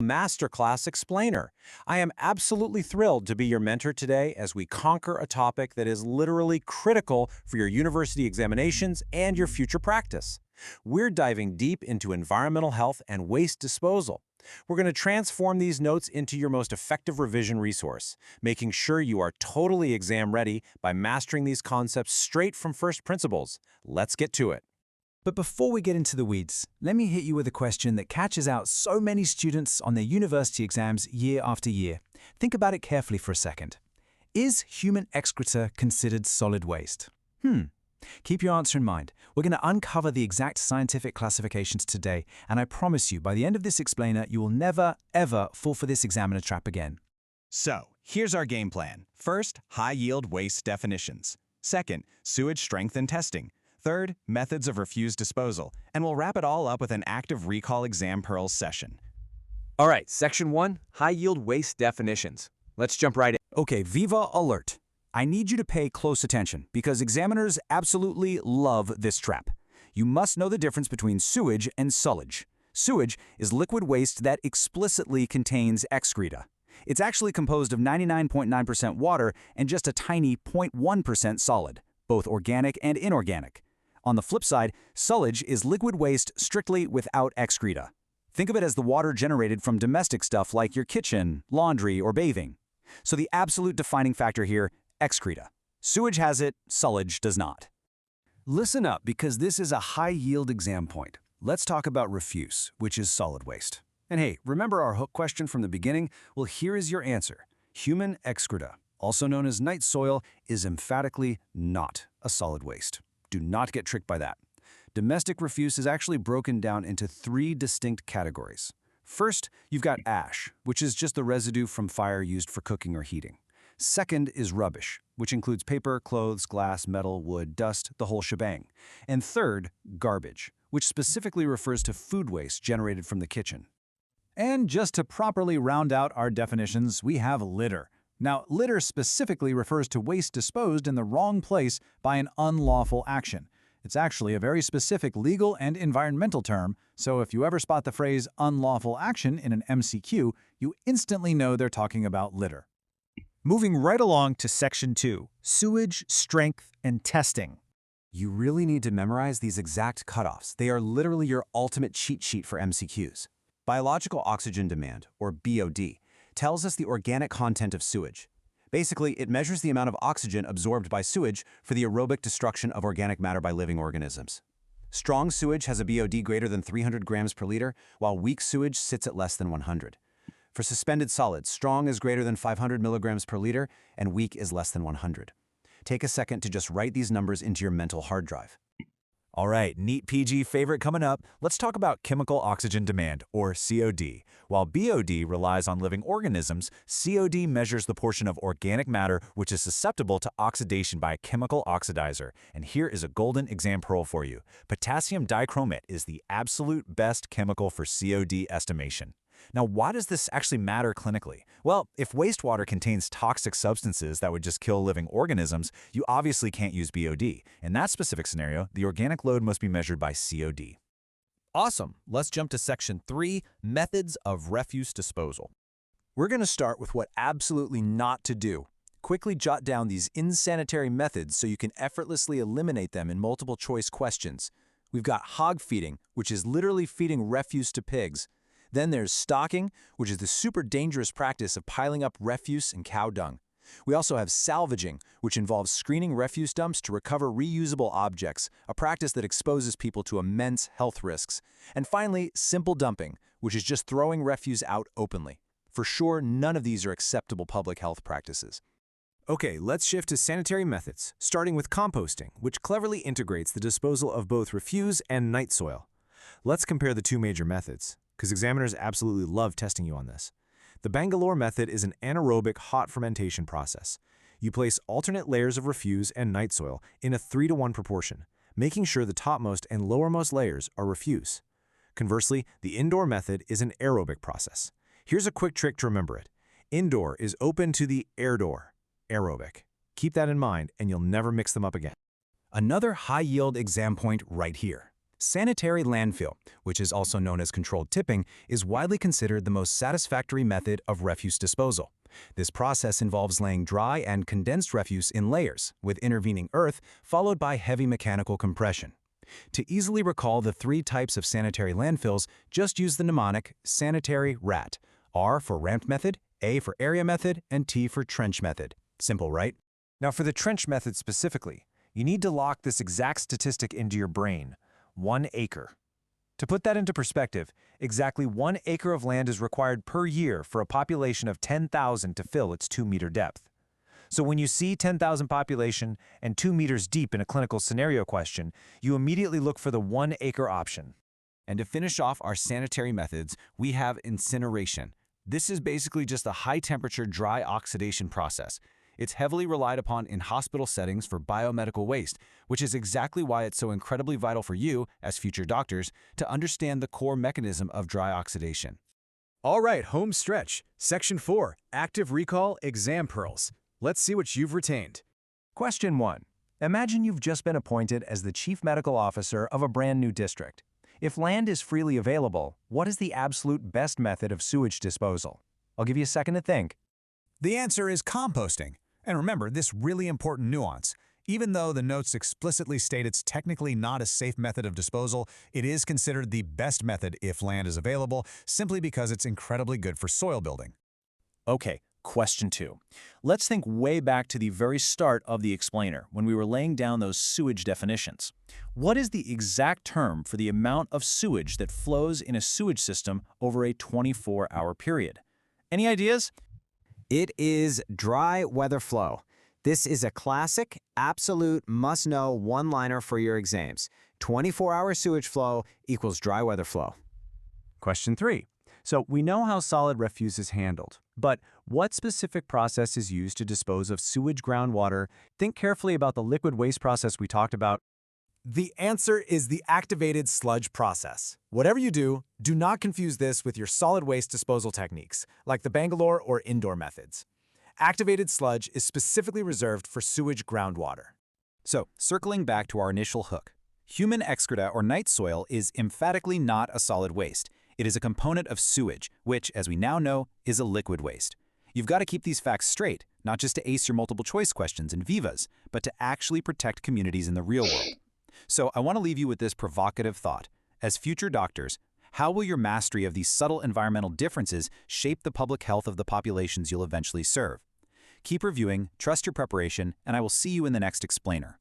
Masterclass Explainer. I am absolutely thrilled to be your mentor today as we conquer a topic that is literally critical for your university examinations and your future practice. We're diving deep into environmental health and waste disposal. We're going to transform these notes into your most effective revision resource, making sure you are totally exam ready by mastering these concepts straight from first principles. Let's get to it. But before we get into the weeds, let me hit you with a question that catches out so many students on their university exams year after year. Think about it carefully for a second. Is human excreta considered solid waste? Keep your answer in mind. We're going to uncover the exact scientific classifications today, and I promise you, by the end of this explainer, you will never, ever fall for this examiner trap again. So, here's our game plan. First, high-yield waste definitions. Second, sewage strength and testing. Third, methods of refuse disposal. And we'll wrap it all up with an active recall exam pearls session. All right, Section 1, High-Yield Waste Definitions. Let's jump right in. Okay, Viva Alert. I need you to pay close attention because examiners absolutely love this trap. You must know the difference between sewage and sullage. Sewage is liquid waste that explicitly contains excreta. It's actually composed of 99.9% water and just a tiny 0.1% solid, both organic and inorganic. On the flip side, sullage is liquid waste strictly without excreta. Think of it as the water generated from domestic stuff like your kitchen, laundry, or bathing. So the absolute defining factor here, excreta. Sewage has it, sullage does not. Listen up, because this is a high-yield exam point. Let's talk about refuse, which is solid waste. And hey, remember our hook question from the beginning? Well, here is your answer. Human excreta, also known as night soil, is emphatically not a solid waste. Do not get tricked by that. Domestic refuse is actually broken down into 3 distinct categories. First, you've got ash, which is just the residue from fire used for cooking or heating. Second is rubbish, which includes paper, clothes, glass, metal, wood, dust, the whole shebang. And third, garbage, which specifically refers to food waste generated from the kitchen. And just to properly round out our definitions, we have litter. Now, litter specifically refers to waste disposed in the wrong place by an unlawful action. It's actually a very specific legal and environmental term, so if you ever spot the phrase unlawful action in an MCQ, you instantly know they're talking about litter. Moving right along to Section 2, Sewage, Strength, and Testing. You really need to memorize these exact cutoffs. They are literally your ultimate cheat sheet for MCQs. Biological oxygen demand, or BOD, tells us the organic content of sewage. Basically, it measures the amount of oxygen absorbed by sewage for the aerobic destruction of organic matter by living organisms. Strong sewage has a BOD greater than 300 grams per liter, while weak sewage sits at less than 100. For suspended solids, strong is greater than 500 milligrams per liter, and weak is less than 100. Take a second to just write these numbers into your mental hard drive. All right, NEET PG favorite coming up. Let's talk about chemical oxygen demand, or COD. While BOD relies on living organisms, COD measures the portion of organic matter which is susceptible to oxidation by a chemical oxidizer. And here is a golden exam pearl for you. Potassium dichromate is the absolute best chemical for COD estimation. Now, why does this actually matter clinically? Well, if wastewater contains toxic substances that would just kill living organisms, you obviously can't use BOD. In that specific scenario, the organic load must be measured by COD. Awesome. Let's jump to Section 3, Methods of Refuse Disposal. We're going to start with what absolutely not to do. Quickly jot down these insanitary methods so you can effortlessly eliminate them in multiple choice questions. We've got hog feeding, which is literally feeding refuse to pigs. Then there's stocking, which is the super dangerous practice of piling up refuse and cow dung. We also have salvaging, which involves screening refuse dumps to recover reusable objects, a practice that exposes people to immense health risks. And finally, simple dumping, which is just throwing refuse out openly. For sure, none of these are acceptable public health practices. Okay, let's shift to sanitary methods, starting with composting, which cleverly integrates the disposal of both refuse and night soil. Let's compare the two major methods, because examiners absolutely love testing you on this. The Bangalore method is an anaerobic hot fermentation process. You place alternate layers of refuse and night soil in a 3-to-1 proportion, making sure the topmost and lowermost layers are refuse. Conversely, the indoor method is an aerobic process. Here's a quick trick to remember it. Indoor is open to the air door, aerobic. Keep that in mind and you'll never mix them up again. Another high-yield exam point right here. Sanitary landfill, which is also known as controlled tipping, is widely considered the most satisfactory method of refuse disposal. This process involves laying dry and condensed refuse in layers, with intervening earth followed by heavy mechanical compression. To easily recall the three types of sanitary landfills, just use the mnemonic sanitary RAT, R for ramped method, A for area method, and T for trench method. Simple, right? Now for the trench method specifically, you need to lock this exact statistic into your brain: 1 acre. To put that into perspective, exactly 1 acre of land is required per year for a population of 10,000 to fill its 2-meter depth. So when you see 10,000 population and 2 meters deep in a clinical scenario question, you immediately look for the 1 acre option. And to finish off our sanitary methods, we have incineration. This is basically just a high-temperature dry oxidation process. It's heavily relied upon in hospital settings for biomedical waste, which is exactly why it's so incredibly vital for you, as future doctors, to understand the core mechanism of dry oxidation. All right, home stretch. Section 4, Active Recall Exam Pearls. Let's see what you've retained. Question 1. Imagine you've just been appointed as the Chief Medical Officer of a brand new district. If land is freely available, what is the absolute best method of sewage disposal? I'll give you a second to think. The answer is composting. And remember this really important nuance. Even though the notes explicitly state it's technically not a safe method of disposal, it is considered the best method if land is available, simply because it's incredibly good for soil building. Okay, question 2. Let's think way back to the very start of the explainer, when we were laying down those sewage definitions. What is the exact term for the amount of sewage that flows in a sewage system over a 24-hour period? Any ideas? It is dry weather flow. This is a classic, absolute, must-know one-liner for your exams. 24-hour sewage flow equals dry weather flow. Question 3. So we know how solid refuse is handled, but what specific process is used to dispose of sewage groundwater? Think carefully about the liquid waste process we talked about. The answer is the activated sludge process. Whatever you do, do not confuse this with your solid waste disposal techniques, like the Bangalore or indoor methods. Activated sludge is specifically reserved for sewage groundwater. So, circling back to our initial hook, human excreta or night soil is emphatically not a solid waste. It is a component of sewage, which, as we now know, is a liquid waste. You've got to keep these facts straight, not just to ace your multiple choice questions and vivas, but to actually protect communities in the real world. So I want to leave you with this provocative thought. As future doctors, how will your mastery of these subtle environmental differences shape the public health of the populations you'll eventually serve? Keep reviewing, trust your preparation, and I will see you in the next explainer.